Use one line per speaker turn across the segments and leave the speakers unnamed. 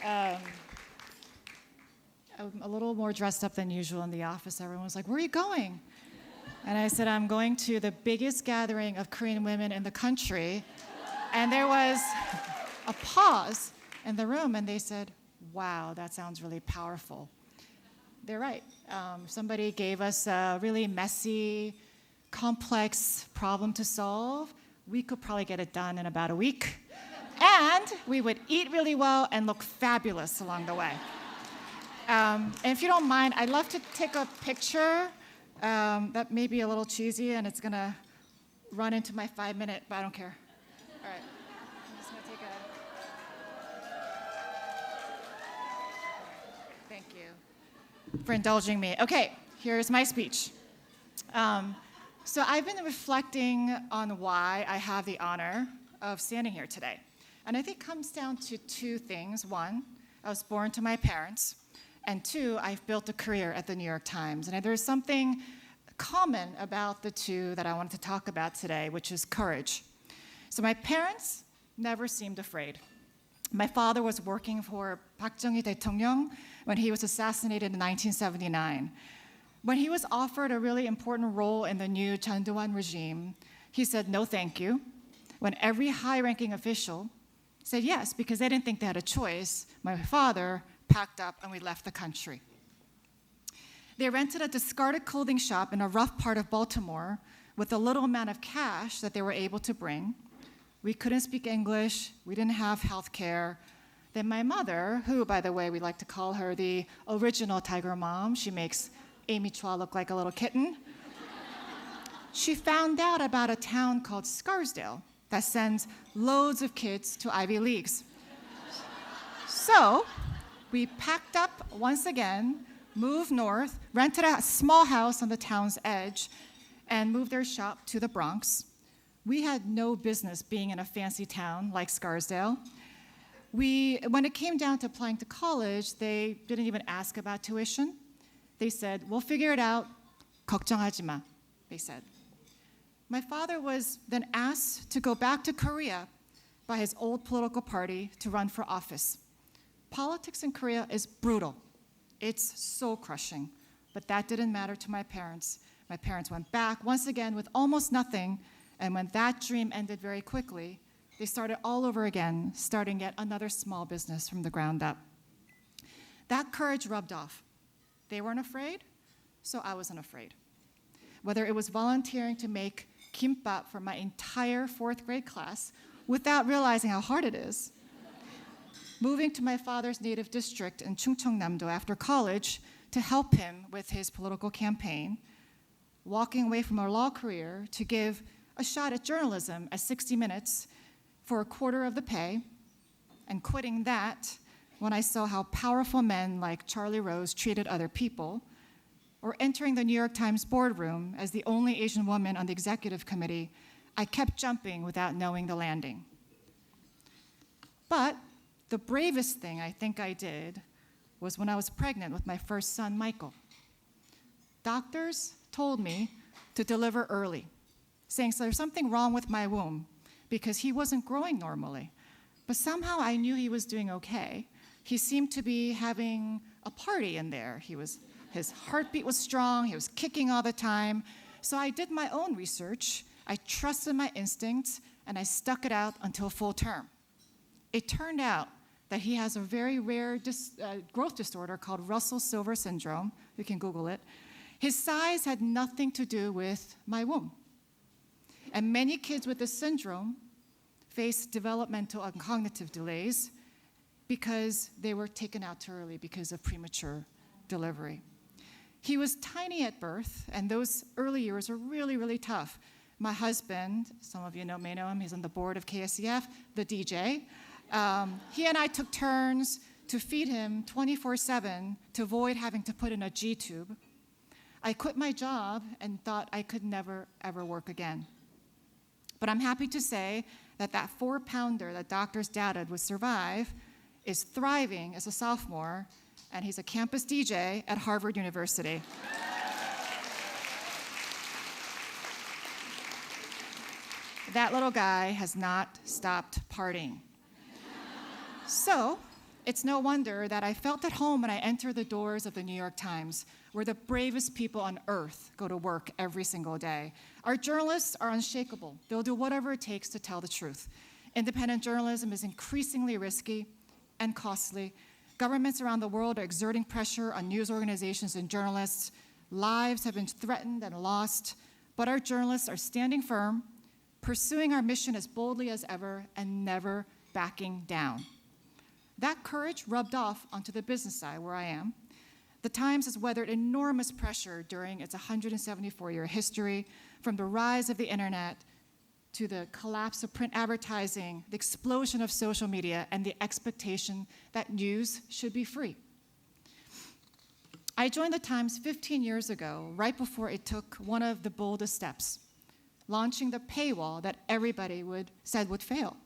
Um, I'm a little more dressed up than usual in the office. Everyone was like, "Where are you going?" And I said, "I'm going to the biggest gathering of Korean women in the country." And there was a pause in the room, and they said, "Wow, that sounds really powerful." They're right. Somebody gave us a really messy, complex problem to solve. We could probably get it done in about a week. And we would eat really well and look fabulous along the way. And if you don't mind, I'd love to take a picture that may be a little cheesy, and it's going to run into my 5-minute, but I don't care. All right. I'm just going to take a... Thank you for indulging me. Okay, here's my speech. So I've been reflecting on why I have the honor of standing here today. And I think it comes down to two things. One, I was born to my parents. And two, I've built a career at the New York Times. And there's something common about the two that I wanted to talk about today, which is courage. So my parents never seemed afraid. My father was working for Park Chung-hee 대통령 when he was assassinated in 1979. When he was offered a really important role in the new Chun Doo-hwan regime, he said no thank you. When every high-ranking official said yes because they didn't think they had a choice, my father packed up and we left the country. They rented a discarded clothing shop in a rough part of Baltimore with a little amount of cash that they were able to bring. We couldn't speak English. We didn't have health care. Then my mother, who, by the way, we like to call her the original Tiger Mom, she makes Amy Chua look like a little kitten. She found out about a town called Scarsdale that sends loads of kids to Ivy Leagues. So we packed up once again, moved north, rented a small house on the town's edge, and moved their shop to the Bronx. We had no business being in a fancy town like Scarsdale. When it came down to applying to college, they didn't even ask about tuition. They said, "We'll figure it out. 걱정하지 마," they said. My father was then asked to go back to Korea by his old political party to run for office. Politics in Korea is brutal. It's soul-crushing. But that didn't matter to my parents. My parents went back once again with almost nothing, and when that dream ended very quickly, they started all over again, starting yet another small business from the ground up. That courage rubbed off. They weren't afraid, so I wasn't afraid. Whether it was volunteering to make kimbap for my entire 4th grade class without realizing how hard it is, moving to my father's native district in Chungcheongnam-do after college to help him with his political campaign, walking away from a law career to give a shot at journalism at 60 Minutes for a quarter of the pay, and quitting that when I saw how powerful men like Charlie Rose treated other people, or entering the New York Times boardroom as the only Asian woman on the executive committee, I kept jumping without knowing the landing. But the bravest thing I think I did was when I was pregnant with my first son, Michael. Doctors told me to deliver early, saying so there's something wrong with my womb because he wasn't growing normally. But somehow I knew he was doing okay. He seemed to be having a party in there. His heartbeat was strong. He was kicking all the time. So I did my own research. I trusted my instincts, and I stuck it out until full term. It turned out that he has a very rare growth disorder called Russell-Silver syndrome. You can Google it. His size had nothing to do with my womb. And many kids with this syndrome face developmental and cognitive delays because they were taken out too early because of premature delivery. He was tiny at birth, and those early years were really, really tough. My husband, some of you may know him, he's on the board of KACF, the DJ. He and I took turns to feed him 24/7 to avoid having to put in a G-tube. I quit my job and thought I could never, ever work again. But I'm happy to say that 4-pounder that doctors doubted would survive is thriving as a sophomore, and he's a campus DJ at Harvard University. That little guy has not stopped partying. So, it's no wonder that I felt at home when I entered the doors of the New York Times, where the bravest people on earth go to work every single day. Our journalists are unshakable. They'll do whatever it takes to tell the truth. Independent journalism is increasingly risky and costly. Governments around the world are exerting pressure on news organizations and journalists. Lives have been threatened and lost, but our journalists are standing firm, pursuing our mission as boldly as ever, and never backing down. That courage rubbed off onto the business side where I am. The Times has weathered enormous pressure during its 174-year history, from the rise of the internet to the collapse of print advertising, the explosion of social media, and the expectation that news should be free. I joined the Times 15 years ago, right before it took one of the boldest steps, launching the paywall that everybody said would fail.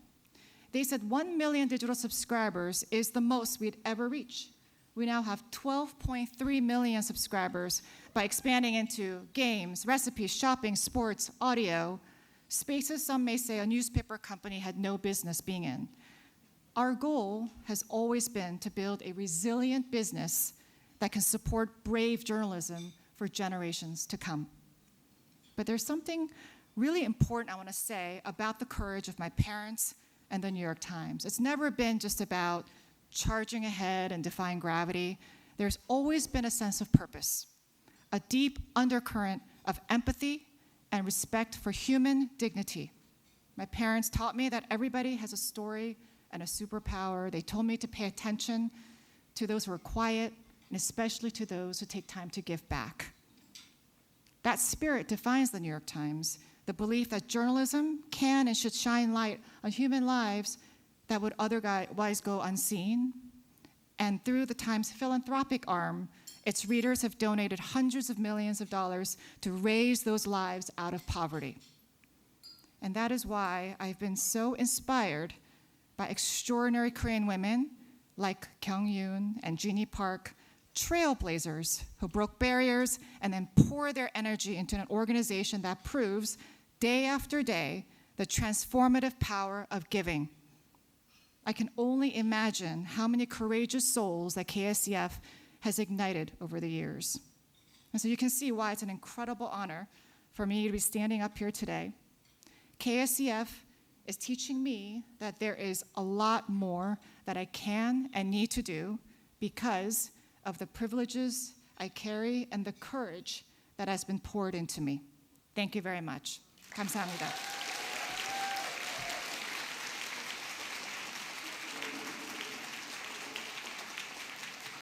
They said 1 million digital subscribers is the most we'd ever reach. We now have 12.3 million subscribers by expanding into games, recipes, shopping, sports, audio, spaces some may say a newspaper company had no business being in. Our goal has always been to build a resilient business that can support brave journalism for generations to come. But there's something really important I want to say about the courage of my parents and the New York Times. It's never been just about charging ahead and defying gravity. There's always been a sense of purpose, a deep undercurrent of empathy and respect for human dignity. My parents taught me that everybody has a story and a superpower. They told me to pay attention to those who are quiet, and especially to those who take time to give back. That spirit defines the New York Times, the belief that journalism can and should shine light on human lives that would otherwise go unseen. And through the Times' philanthropic arm, its readers have donated hundreds of millions of dollars to raise those lives out of poverty. And that is why I've been so inspired by extraordinary Korean women like Kyung-yoon and Jeannie Park, trailblazers who broke barriers and then pour their energy into an organization that proves day after day the transformative power of giving. I can only imagine how many courageous souls that KACF has ignited over the years. And so you can see why it's an incredible honor for me to be standing up here today. KACF is teaching me that there is a lot more that I can and need to do because of the privileges I carry and the courage that has been poured into me. Thank you very much. 감사합니다.